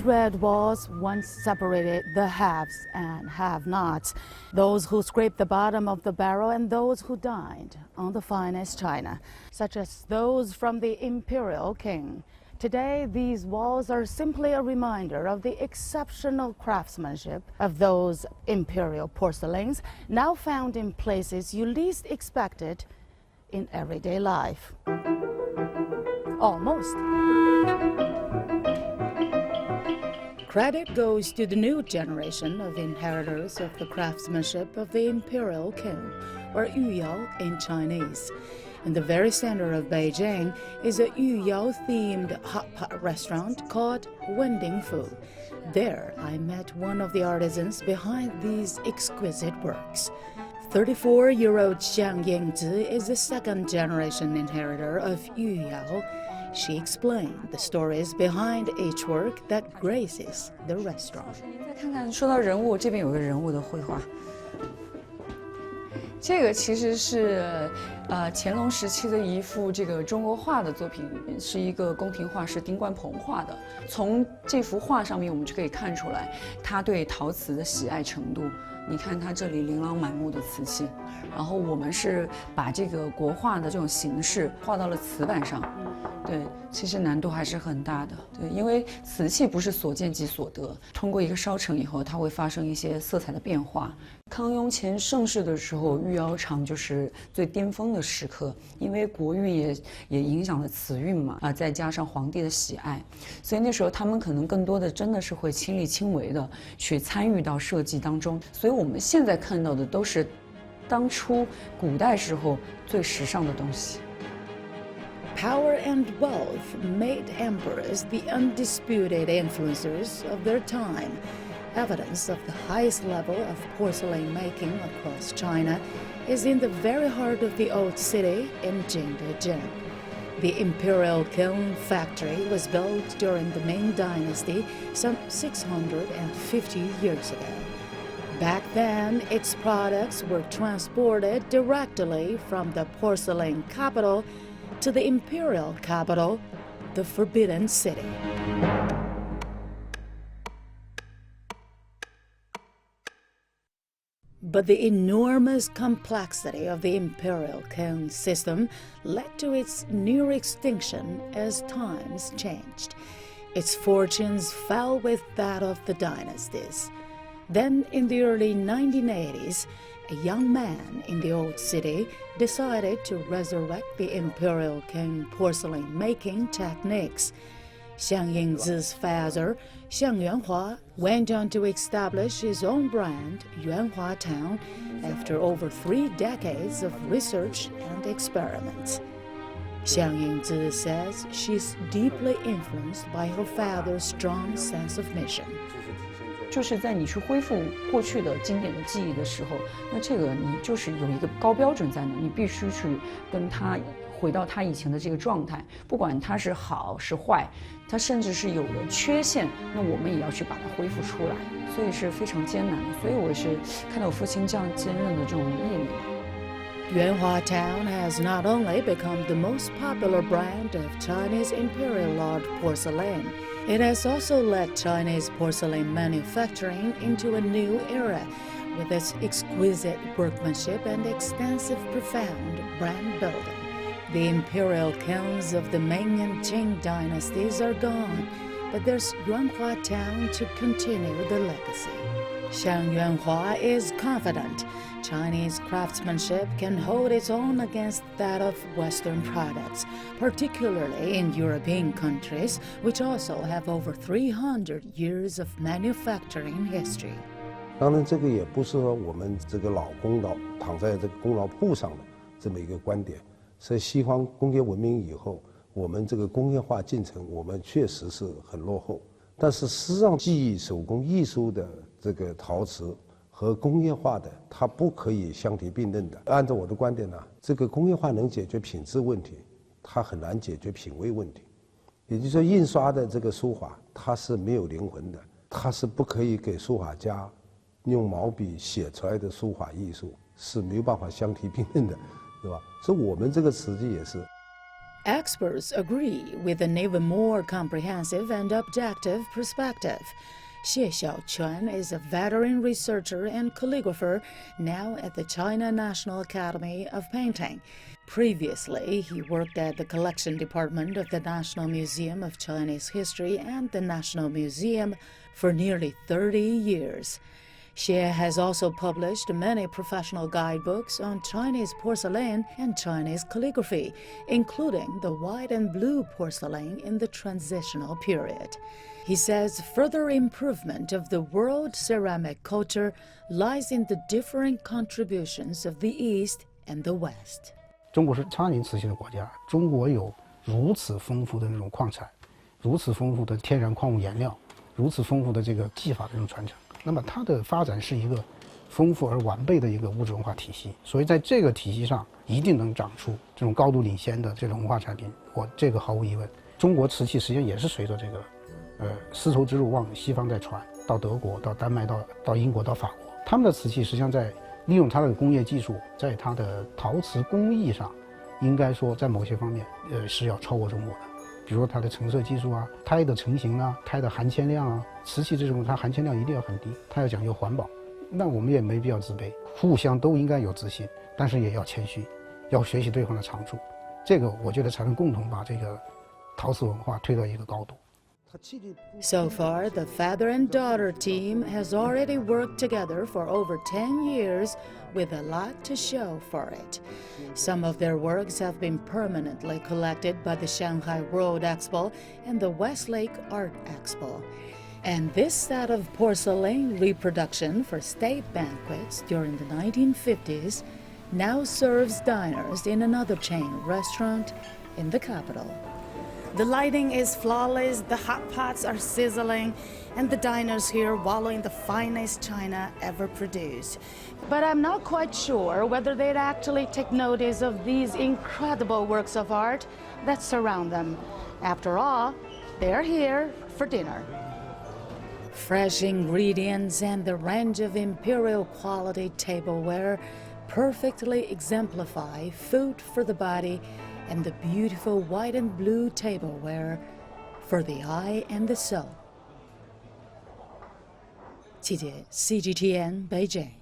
red walls once separated the haves and have-nots, those who scraped the bottom of the barrel and those who dined on the finest china, such as those from the Imperial Kiln. Today, these walls are simply a reminder of the exceptional craftsmanship of those imperial porcelains, now found in places you least expected in everyday life. Almost. Credit goes to the new generation of inheritors of the craftsmanship of the Imperial Kiln, or Yuyao in Chinese. In the very center of Beijing is a Yuyao-themed hot pot restaurant called Wending Fu. There, I met one of the artisans behind these exquisite works. 34-year-old Xiang Yingzi is the second-generation inheritor of Yuyao. She explained the stories behind each work that graces the restaurant. 再看看，说到人物，这边有个人物的绘画。这个其实是乾隆时期的一幅这个中国画的作品，是一个宫廷画师丁冠鹏画的。从这幅画上面，我们就可以看出来他对陶瓷的喜爱程度。你看他这里琳琅满目的瓷器，然后我们是把这个国画的这种形式画到了瓷板上。对，其实难度还是很大的。对，因为瓷器不是所见即所得，通过一个烧成以后，它会发生一些色彩的变化。康雍乾盛世的时候，御窑厂就是最巅峰的时刻，因为国运也影响了瓷运嘛，再加上皇帝的喜爱，所以那时候他们可能更多的真的是会亲力亲为的去参与到设计当中。所以我们现在看到的都是当初古代时候最时尚的东西。Power and wealth made emperors the undisputed influencers of their time. Evidence of the highest level of porcelain making across China is in the very heart of the old city in Jingde. The Imperial Kiln factory was built during the Ming Dynasty some 650 years ago. Back then, its products were transported directly from the porcelain capital to the imperial capital, the Forbidden City. But the enormous complexity of the imperial kiln system led to its near extinction as times changed. Its fortunes fell with that of the dynasties. Then, in the early 1980s, a young man in the old city decided to resurrect the Imperial Kiln porcelain making techniques. Xiang Yingzi's father, Xiang Yuanhua, went on to establish his own brand, Yuanhua Town, after over 3 decades of research and experiments. Xiang Yingzi says she's deeply influenced by her father's strong sense of mission. 就是在你去恢复过去的经典的记忆的时候，那这个你就是有一个高标准在那，你必须去跟他回到他以前的这个状态，不管他是好是坏，他甚至是有了缺陷，那我们也要去把它恢复出来，所以是非常艰难的。所以我是看到我父亲这样坚韧的这种毅力。Yuanhua Town has not only become the most popular brand of Chinese imperial art porcelain, it has also led Chinese porcelain manufacturing into a new era with its exquisite workmanship and extensive, profound brand building. The imperial kilns of the Ming and Qing dynasties are gone, but there's Yuanhua Town to continue the legacy. Xiang Yuanhua is confident Chinese craftsmanship can hold its own against that of Western products, particularly in European countries, which also have over 300 years of manufacturing history. 当然，这个也不是说我们这个老功劳躺在这个功劳簿上的这么一个观点。在西方工业文明以后，我们这个工业化进程，我们确实是很落后。但是事实上，技艺手工艺术的这个陶瓷和工业化的，它不可以相提并论的。按照我的观点呢，这个工业化能解决品质问题，它很难解决品味问题。也就是说，印刷的这个书法，它是没有灵魂的，它是不可以给书法家用毛笔写出来的书法艺术是没有办法相提并论的，对吧？所以我们这个瓷器也是。Experts agree with an even more comprehensive and objective perspective. Xie Xiaoquan is a veteran researcher and calligrapher now at the China National Academy of Painting. Previously, he worked at the collection department of the National Museum of Chinese History and the National Museum for nearly 30 years. Xie has also published many professional guidebooks on Chinese porcelain and Chinese calligraphy, including the white and blue porcelain in the transitional period. He says further improvement of the world ceramic culture lies in the different contributions of the East and the West. 中国是昌林瓷器的国家，中国有如此丰富的那种矿产，如此丰富的天然矿物颜料，如此丰富的这个技法的这种传承。那么它的发展是一个丰富而完备的一个物质文化体系，所以在这个体系上一定能长出这种高度领先的这种文化产品。这个毫无疑问，中国瓷器实际上也是随着这个丝绸之路往西方在传，到德国、到丹麦、到英国、到法国，他们的瓷器实际上在利用它的工业技术，在它的陶瓷工艺上，应该说在某些方面是要超过中国的。比如说它的成色技术啊，胎的成型啊，胎的含铅量啊，瓷器这种它含铅量一定要很低，它要讲究环保。那我们也没必要自卑，互相都应该有自信，但是也要谦虚，要学习对方的长处。这个我觉得才能共同把这个陶瓷文化推到一个高度。So far, the father and daughter team has already worked together for over 10 years with a lot to show for it. Some of their works have been permanently collected by the Shanghai World Expo and the Westlake Art Expo. And this set of porcelain reproduction for state banquets during the 1950s now serves diners in another chain restaurant in the capital. The lighting is flawless, the hot pots are sizzling, and the diners here wallow in the finest china ever produced. But I'm not quite sure whether they'd actually take notice of these incredible works of art that surround them. After all, they're here for dinner. Fresh ingredients and the range of imperial quality tableware perfectly exemplify food for the body and the beautiful white and blue tableware for the eye and the soul. Qi Jie, CGTN, Beijing.